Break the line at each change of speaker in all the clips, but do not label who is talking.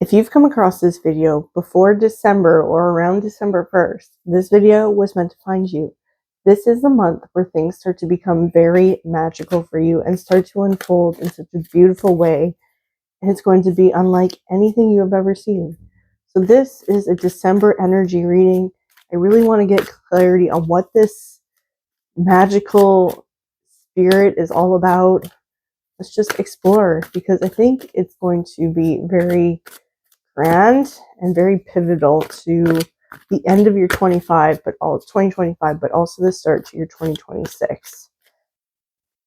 If you've come across this video before December or around December 1st, this video was meant to find you. This is the month where things start to become very magical for you and start to unfold in such a beautiful way. And it's going to be unlike anything you have ever seen. So this is a December energy reading. I really want to get clarity on what this magical spirit is all about. Let's just explore, because I think it's going to be very grand and very pivotal to the end of your 2025, but also the start to your 2026.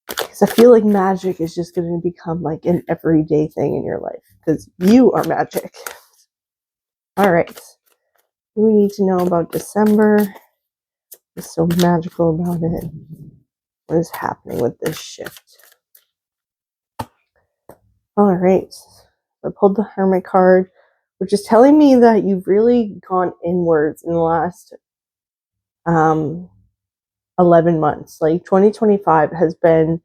Because I feel like magic is just going to become like an everyday thing in your life, because you are magic. All right. What do we need to know about December? What's so magical about it? What is happening with this shift? All right. I pulled the Hermit card, which is telling me that you've really gone inwards in the last 11 months. Like 2025 has been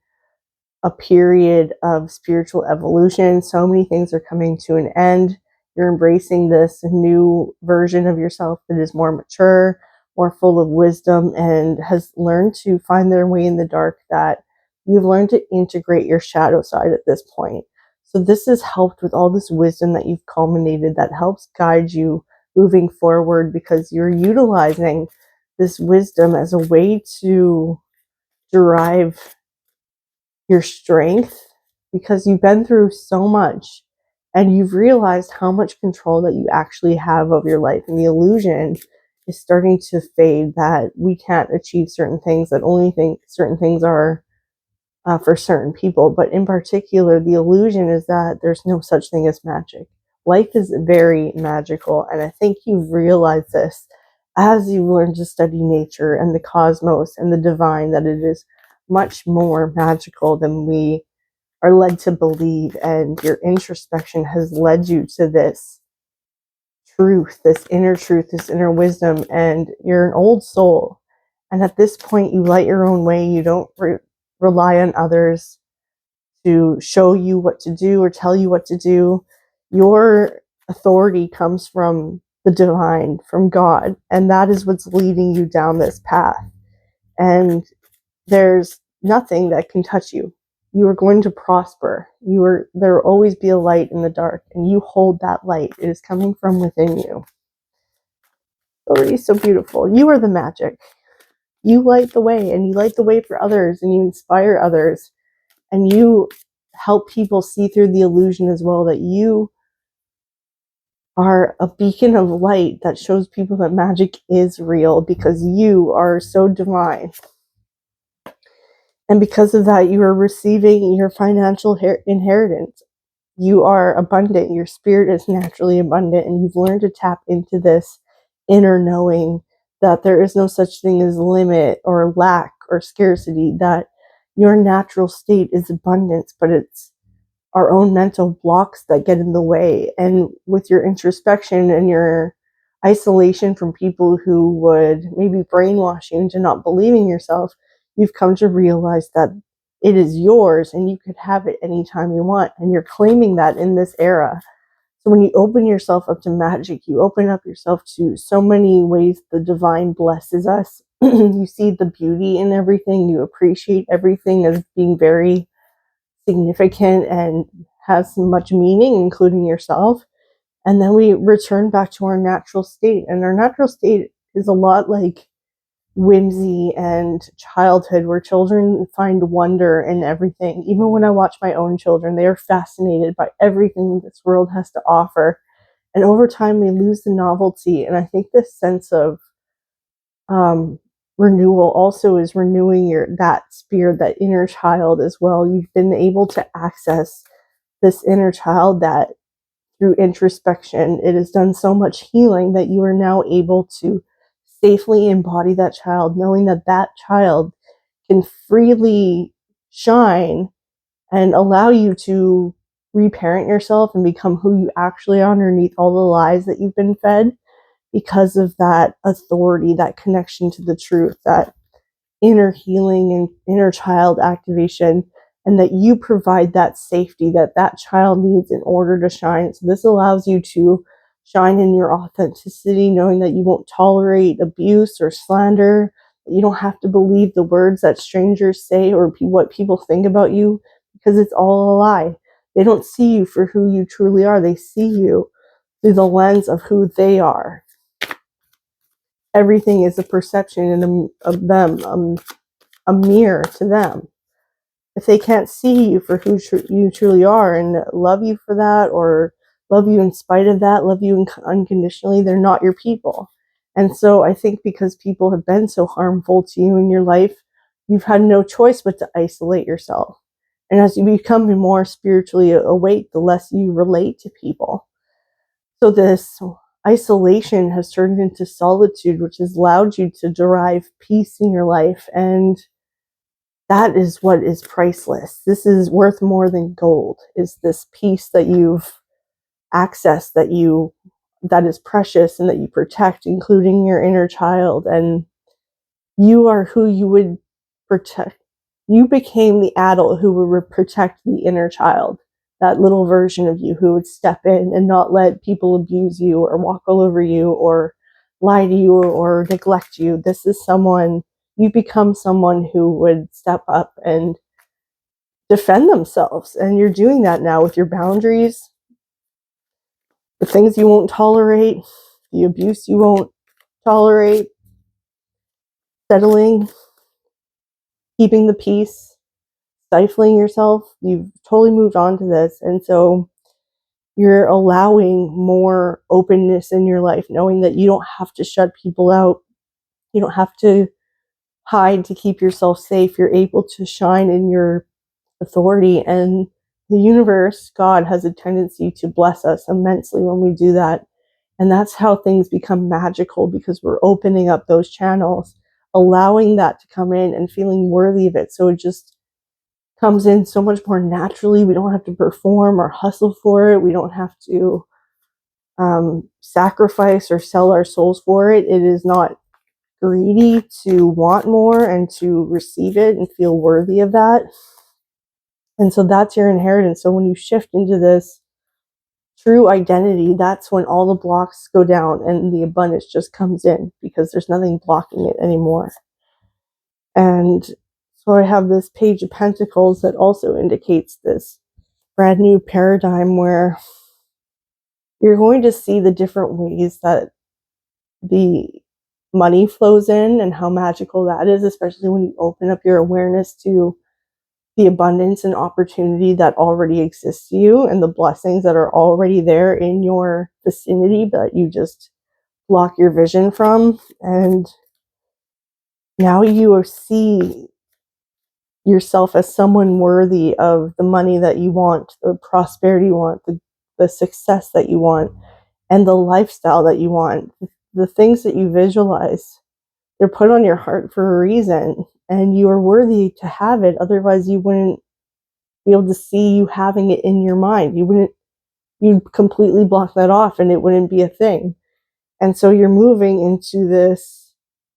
a period of spiritual evolution. So many things are coming to an end. You're embracing this new version of yourself that is more mature, more full of wisdom, and has learned to find their way in the dark, that you've learned to integrate your shadow side at this point. So this has helped with all this wisdom that you've culminated, that helps guide you moving forward, because you're utilizing this wisdom as a way to derive your strength, because you've been through so much and you've realized how much control that you actually have of your life. And the illusion is starting to fade that we can't achieve certain things, that only think certain things are for certain people. But in particular, the illusion is that there's no such thing as magic. Life is very magical. And I think you've realized this as you learn to study nature and the cosmos and the divine, that it is much more magical than we are led to believe. And your introspection has led you to this truth, this inner wisdom. And you're an old soul. And at this point, you light your own way. You don't rely on others to show you what to do or tell you what to do. Your authority comes from the divine, from God, and that is what's leading you down this path. And there's nothing that can touch you. You are going to prosper. There will always be a light in the dark, and you hold that light. It is coming from within you. Already so beautiful. You are the magic. You light the way, and you light the way for others, and you inspire others, and you help people see through the illusion as well, that you are a beacon of light that shows people that magic is real, because you are so divine. And because of that, you are receiving your financial inheritance. You are abundant. Your spirit is naturally abundant, and you've learned to tap into this inner knowing that there is no such thing as limit or lack or scarcity, that your natural state is abundance, but it's our own mental blocks that get in the way. And with your introspection and your isolation from people who would maybe brainwash you into not believing yourself, you've come to realize that it is yours and you could have it anytime you want. And you're claiming that in this era. So when you open yourself up to magic, you open up yourself to so many ways the divine blesses us. You see the beauty in everything. You appreciate everything as being very significant and has much meaning, including yourself. And then we return back to our natural state. And our natural state is a lot like whimsy and childhood, where children find wonder in everything. Even when I watch my own children, they are fascinated by everything this world has to offer. And over time, we lose the novelty. And I think this sense of renewal also is renewing that spirit, that inner child as well. You've been able to access this inner child that through introspection, it has done so much healing that you are now able to safely embody that child, knowing that that child can freely shine and allow you to reparent yourself and become who you actually are underneath all the lies that you've been fed, because of that authority, that connection to the truth, that inner healing and inner child activation. and that you provide that safety that that child needs in order to shine. So this allows you to shine in your authenticity, knowing that you won't tolerate abuse or slander. You don't have to believe the words that strangers say or what people think about you, because it's all a lie. They don't see you for who you truly are. They see you through the lens of who they are. Everything is a perception of them, a mirror to them. If they can't see you for who you truly are and love you for that, or love you in spite of that, love you unconditionally, they're not your people. And so I think because people have been so harmful to you in your life, you've had no choice but to isolate yourself. And as you become more spiritually awake, the less you relate to people. So this isolation has turned into solitude, which has allowed you to derive peace in your life. And that is what is priceless. This is worth more than gold, is this peace that you've accessed, that is precious and that you protect, including your inner child. And you are who you would protect. You became the adult who would protect the inner child, that little version of you who would step in and not let people abuse you or walk all over you or lie to you or neglect you. This is someone, you become someone who would step up and defend themselves. And you're doing that now with your boundaries, the things you won't tolerate, the abuse you won't tolerate, settling, keeping the peace, stifling yourself. You've totally moved on to this. And so you're allowing more openness in your life, knowing that you don't have to shut people out. You don't have to hide to keep yourself safe. You're able to shine in your authority. And the universe, God, has a tendency to bless us immensely when we do that. And that's how things become magical, because we're opening up those channels, allowing that to come in and feeling worthy of it. So it just comes in so much more naturally. We don't have to perform or hustle for it. We don't have to sacrifice or sell our souls for it. It is not greedy to want more and to receive it and feel worthy of that. And so that's your inheritance. So when you shift into this true identity, that's when all the blocks go down and the abundance just comes in, because there's nothing blocking it anymore. And so I have this Page of Pentacles that also indicates this brand new paradigm where you're going to see the different ways that the money flows in and how magical that is, especially when you open up your awareness to the abundance and opportunity that already exists to you and the blessings that are already there in your vicinity, but you just block your vision from. And now you see yourself as someone worthy of the money that you want, the prosperity you want, the success that you want, and the lifestyle that you want. The things that you visualize, they're put on your heart for a reason, and you are worthy to have it. Otherwise, you wouldn't be able to see you having it in your mind. You'd completely block that off and it wouldn't be a thing. And so you're moving into this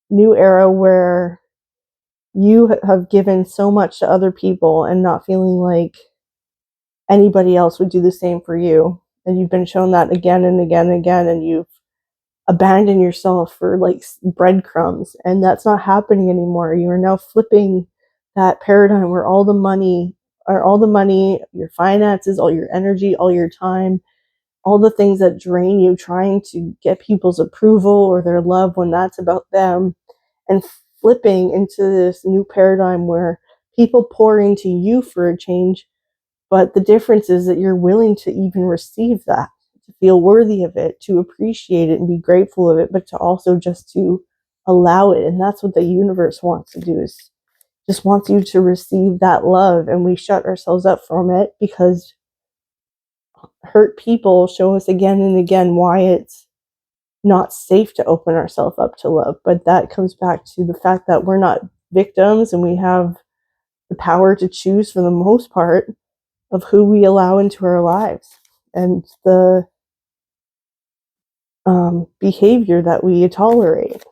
new era where you have given so much to other people and not feeling like anybody else would do the same for you. And you've been shown that again and again and again, and you've abandoned yourself for like breadcrumbs, and that's not happening anymore. You are now flipping that paradigm where all the money, your finances, all your energy, all your time, all the things that drain you trying to get people's approval or their love when that's about them, and flipping into this new paradigm where people pour into you for a change. But the difference is that you're willing to even receive that, to feel worthy of it, to appreciate it and be grateful of it, but to also just to allow it. And that's what the universe wants to do, is just wants you to receive that love. And we shut ourselves up from it because hurt people show us again and again why it's not safe to open ourselves up to love. But that comes back to the fact that we're not victims, and we have the power to choose, for the most part, of who we allow into our lives and the behavior that we tolerate.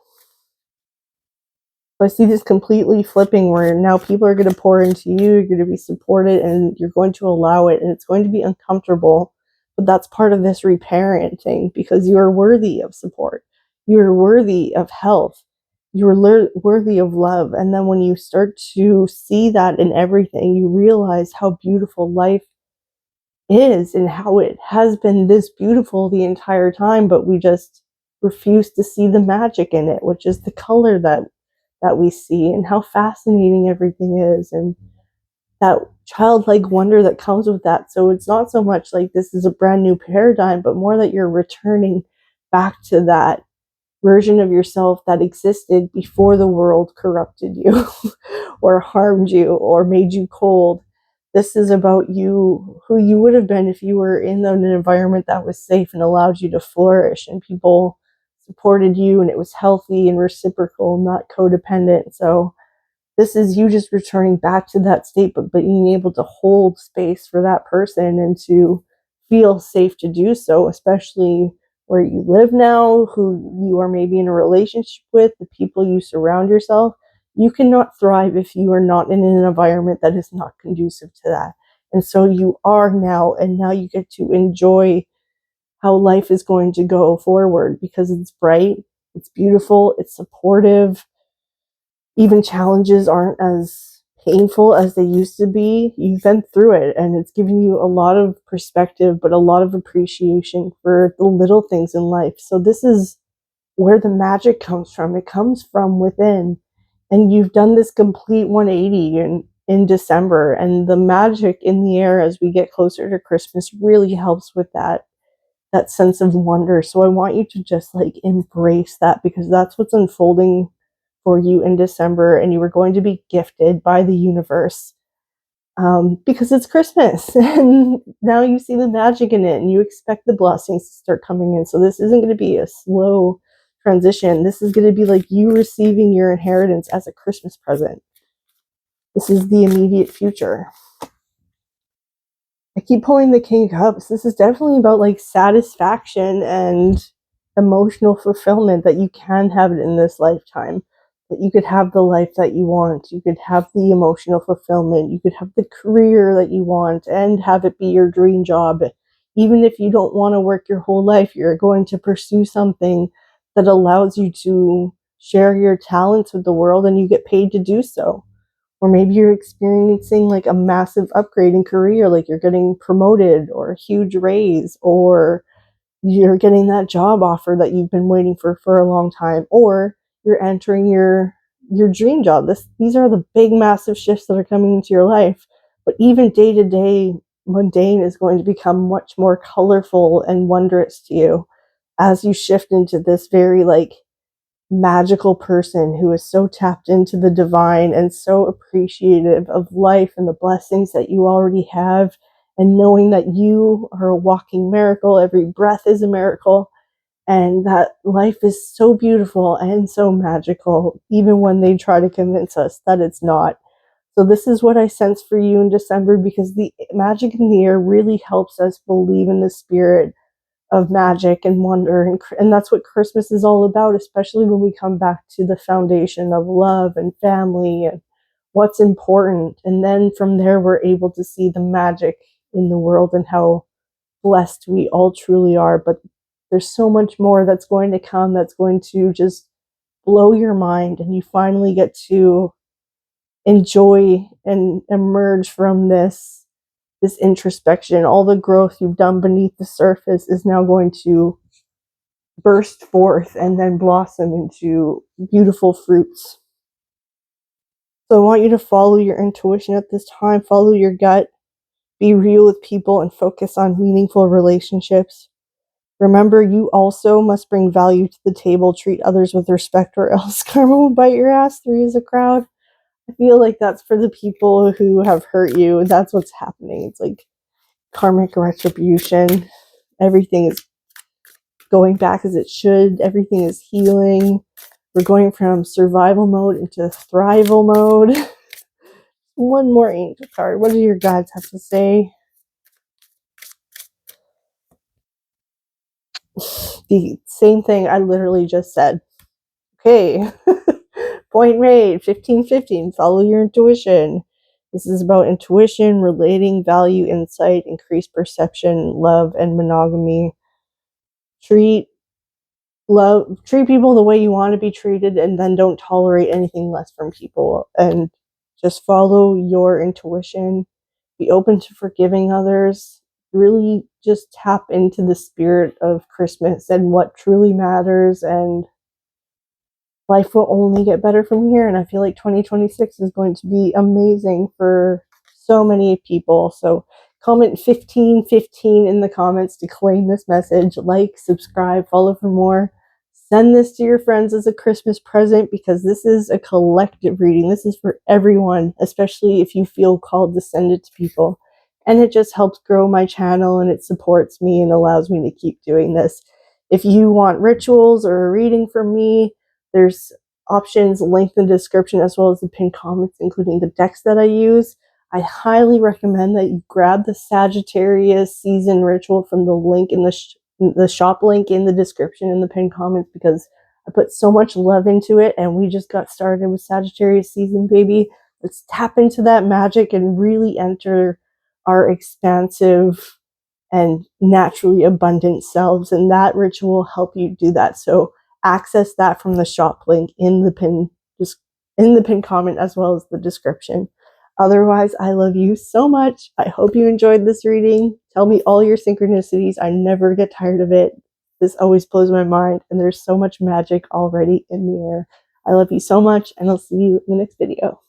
So I see this completely flipping where now people are going to pour into you, you're going to be supported, and you're going to allow it, and it's going to be uncomfortable. But that's part of this reparenting, because you are worthy of support. You are worthy of health. You are worthy of love. And then when you start to see that in everything, you realize how beautiful life is and how it has been this beautiful the entire time, but we just refuse to see the magic in it, which is the color that we see, and how fascinating everything is, and that childlike wonder that comes with that. So it's not so much like this is a brand new paradigm, but more that you're returning back to that version of yourself that existed before the world corrupted you or harmed you or made you cold. This is about you, who you would have been if you were in an environment that was safe and allowed you to flourish, and people supported you, and it was healthy and reciprocal, not codependent. So this is you just returning back to that state, but being able to hold space for that person and to feel safe to do so, especially where you live now, who you are maybe in a relationship with, the people you surround yourself. You cannot thrive if you are not in an environment that is not conducive to that. And so you are now, and now you get to enjoy how life is going to go forward, because it's bright, it's beautiful, it's supportive. Even challenges aren't as painful as they used to be. You've been through it, and it's given you a lot of perspective, but a lot of appreciation for the little things in life. So this is where the magic comes from. It comes from within. And you've done this complete 180 in December, and the magic in the air as we get closer to Christmas really helps with that sense of wonder. So I want you to just like embrace that, because that's what's unfolding for you in December, and you were going to be gifted by the universe, because it's Christmas and now you see the magic in it and you expect the blessings to start coming in. So this isn't going to be a slow transition. This is going to be like you receiving your inheritance as a Christmas present. This is the immediate future. I keep pulling the King of Cups. This is definitely about like satisfaction and emotional fulfillment, that you can have it in this lifetime, that you could have the life that you want, you could have the emotional fulfillment, you could have the career that you want and have it be your dream job. Even if you don't want to work your whole life, you're going to pursue something that allows you to share your talents with the world, and you get paid to do so. Or maybe you're experiencing like a massive upgrade in career, like you're getting promoted or a huge raise, or you're getting that job offer that you've been waiting for a long time, or you're entering your dream job. These are the big massive shifts that are coming into your life. But even day to day mundane is going to become much more colorful and wondrous to you as you shift into this very like magical person who is so tapped into the divine and so appreciative of life and the blessings that you already have, and knowing that you are a walking miracle. Every breath is a miracle, and that life is so beautiful and so magical, even when they try to convince us that it's not. So this is what I sense for you in December, because the magic in the air really helps us believe in the spirit of magic and wonder, and that's what Christmas is all about, especially when we come back to the foundation of love and family and what's important. And then from there we're able to see the magic in the world and how blessed we all truly are. But there's so much more that's going to come, that's going to just blow your mind, and you finally get to enjoy and emerge from this introspection. All the growth you've done beneath the surface is now going to burst forth and then blossom into beautiful fruits. So I want you to follow your intuition at this time, follow your gut, be real with people, and focus on meaningful relationships. Remember, you also must bring value to the table, treat others with respect, or else karma will bite your ass. 3 is a crowd. I feel like that's for the people who have hurt you. That's what's happening. It's like karmic retribution. Everything is going back as it should. Everything is healing. We're going from survival mode into thrival mode. One more angel card. What do your guides have to say? The same thing I literally just said. Okay. Point made. 1515. Follow your intuition. This is about intuition, relating, value, insight, increased perception, love, and monogamy. Treat people the way you want to be treated, and then don't tolerate anything less from people. And just follow your intuition. Be open to forgiving others. Really just tap into the spirit of Christmas and what truly matters, and life will only get better from here. And I feel like 2026 is going to be amazing for so many people. So comment 1515 in the comments to claim this message. Like, subscribe, follow for more. Send this to your friends as a Christmas present, because this is a collective reading. This is for everyone, especially if you feel called to send it to people. And it just helps grow my channel, and it supports me and allows me to keep doing this. If you want rituals or a reading from me, there's options linked in the description, as well as the pinned comments, including the decks that I use. I highly recommend that you grab the Sagittarius season ritual from the link in the shop link in the description in the pinned comments, because I put so much love into it, and we just got started with Sagittarius season, baby. Let's tap into that magic and really enter our expansive and naturally abundant selves, and that ritual will help you do that. So access that from the shop link in the pinned comment, as well as the description. Otherwise, I love you so much. I hope you enjoyed this reading. Tell me all your synchronicities. I never get tired of it. This always blows my mind, and there's so much magic already in the air. I love you so much, and I'll see you in the next video.